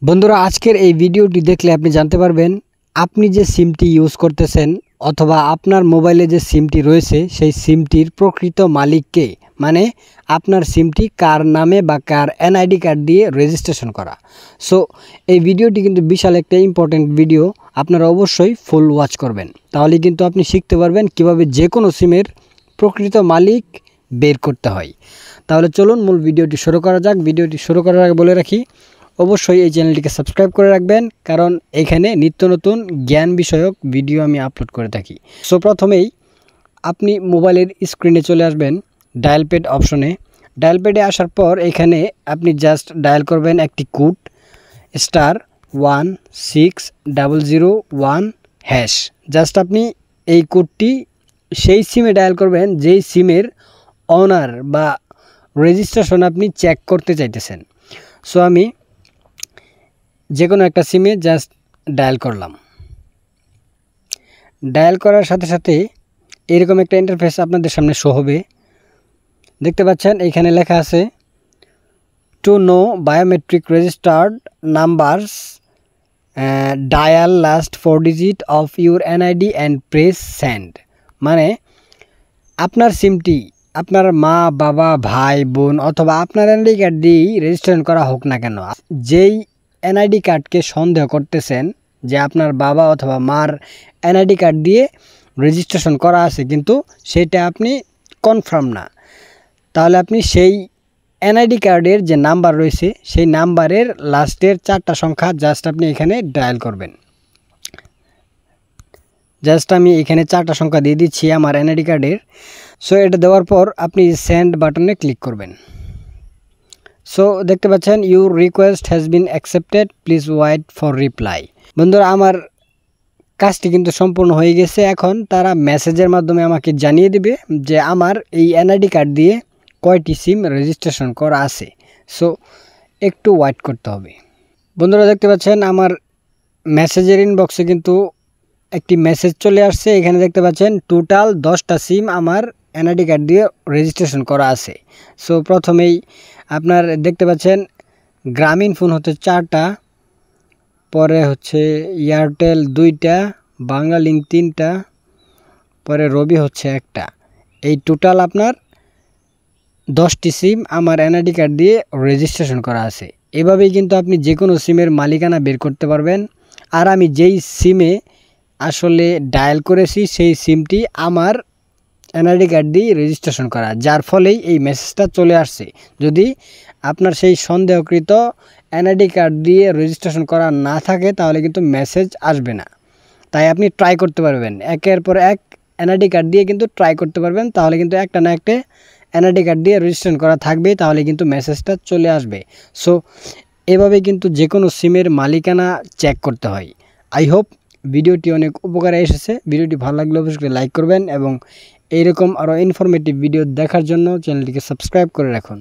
বন্ধুরা আজকের এই ভিডিওটি দেখলে আপনি জানতে পারবেন আপনি যে সিমটি ইউজ করতেছেন অথবা আপনার মোবাইলে যে সিমটি রয়েছে সেই সিমটির প্রকৃত মালিককে, মানে আপনার সিমটি কার নামে বা কার এনআইডি কার্ড দিয়ে রেজিস্ট্রেশন করা। সো এই ভিডিওটি কিন্তু বিশাল একটা ইম্পর্টেন্ট ভিডিও, আপনারা অবশ্যই ফুল ওয়াচ করবেন, তাহলে কিন্তু আপনি শিখতে পারবেন কিভাবে যে কোনো সিমের প্রকৃত মালিক বের করতে হয়। তাহলে চলুন মূল ভিডিওটি শুরু করা যাক। ভিডিওটি শুরু করার আগে বলে রাখি, অবশ্যই এই চ্যানেলটিকে সাবস্ক্রাইব করে রাখবেন, কারণ এখানে নিত্য নতুন জ্ঞান বিষয়ক ভিডিও আমি আপলোড করে থাকি। সো প্রথমেই আপনি মোবাইলের স্ক্রিনে চলে আসবেন ডায়াল প্যাড অপশনে। ডায়াল প্যাডে আসার পর এখানে আপনি জাস্ট ডায়াল করবেন একটি কোড *16001#। জাস্ট আপনি এই কোডটি সেই সিমে ডায়াল করবেন যেই সিমের অনার বা রেজিস্ট্রেশন আপনি চেক করতে চাইতেছেন। সো আমি যে কোনো একটা সিমে জাস্ট ডায়াল করলাম। ডায়াল করার সাথে সাথে এরকম একটা ইন্টারফেস আপনাদের সামনে শো হবে। দেখতে পাচ্ছেন এখানে লেখা আছে to know biometric registered numbers, dial last 4 digit of your NID and press send. মানে আপনার সিমটি আপনার মা, বাবা, ভাই, বোন অথবা আপনার এনআইডি কার্ড দিয়েই রেজিস্ট্রেশন করা হোক না কেন, যেই এনআইডি কার্ডকে সন্দেহ করতেছেন যে আপনার বাবা অথবা মার এনআইডি কার্ড দিয়ে রেজিস্ট্রেশন করা আছে কিন্তু সেটা আপনি কনফার্ম না, তাহলে আপনি সেই এনআইডি কার্ডের যে নাম্বার রয়েছে সেই নাম্বারের লাস্টের 4টা সংখ্যা জাস্ট আপনি এখানে ডায়াল করবেন। জাস্ট আমি এখানে 4টা সংখ্যা দিয়ে দিচ্ছি আমার এনআইডি কার্ডের। সো এটা দেওয়ার পর আপনি সেন্ড বাটনে ক্লিক করবেন। সো দেখতে পাচ্ছেন your request has been accepted, please wait for reply. বন্ধুরা আমার কাজটি কিন্তু সম্পূর্ণ হয়ে গেছে। এখন তারা মেসেজের মাধ্যমে আমাকে জানিয়ে দিবে যে আমার এই এনআইডি কার্ড দিয়ে কয়টি সিম রেজিস্ট্রেশন করা আছে। সো একটু ওয়েট করতে হবে। বন্ধুরা দেখতে পাচ্ছেন আমার মেসেজের ইনবক্সে কিন্তু একটি মেসেজ চলে আসছে। এখানে দেখতে পাচ্ছেন টোটাল 10টা সিম আমার এনআইডি কার্ড দিয়ে রেজিস্ট্রেশন করা আছে। সো প্রথমেই আপনার দেখতে পাচ্ছেন গ্রামীণ ফোন হচ্ছে 4টা, পরে হচ্ছে এয়ারটেল 2টা, বাংলা লিঙ্ক 3টা, পরে রবি হচ্ছে 1টা। এই টোটাল আপনার 10টি সিম আমার এনআইডি কার্ড দিয়ে রেজিস্ট্রেশন করা আছে। এভাবেই কিন্তু আপনি যে কোনো সিমের মালিকানা বের করতে পারবেন। আর আমি যেই সিমে আসলে ডায়াল করেছি সেই সিমটি আমার এনআইডি কার্ড দিয়ে রেজিস্ট্রেশন করা, যার ফলেই এই মেসেজটা চলে আসছে। যদি আপনার সেই সন্দেহকৃত এনআইডি কার্ড দিয়ে রেজিস্ট্রেশন করা না থাকে তাহলে কিন্তু মেসেজ আসবে না। তাই আপনি ট্রাই করতে পারবেন, একের পর এক এনআইডি কার্ড দিয়ে কিন্তু ট্রাই করতে পারবেন, তাহলে কিন্তু একটা না একটা এনআইডি কার্ড দিয়ে রেজিস্ট্রেশন করা থাকবে, তাহলে কিন্তু মেসেজটা চলে আসবে। সো এভাবে কিন্তু যে কোনো সিমের মালিকানা চেক করতে হয়। আই হোপ ভিডিওটি অনেক উপকারে এসেছে। ভিডিওটি ভালো লাগলে অবশ্যই লাইক করবেন এবং এইরকম আরও ইনফরমেটিভ ভিডিও দেখার জন্য চ্যানেলটিকে সাবস্ক্রাইব করে রাখুন।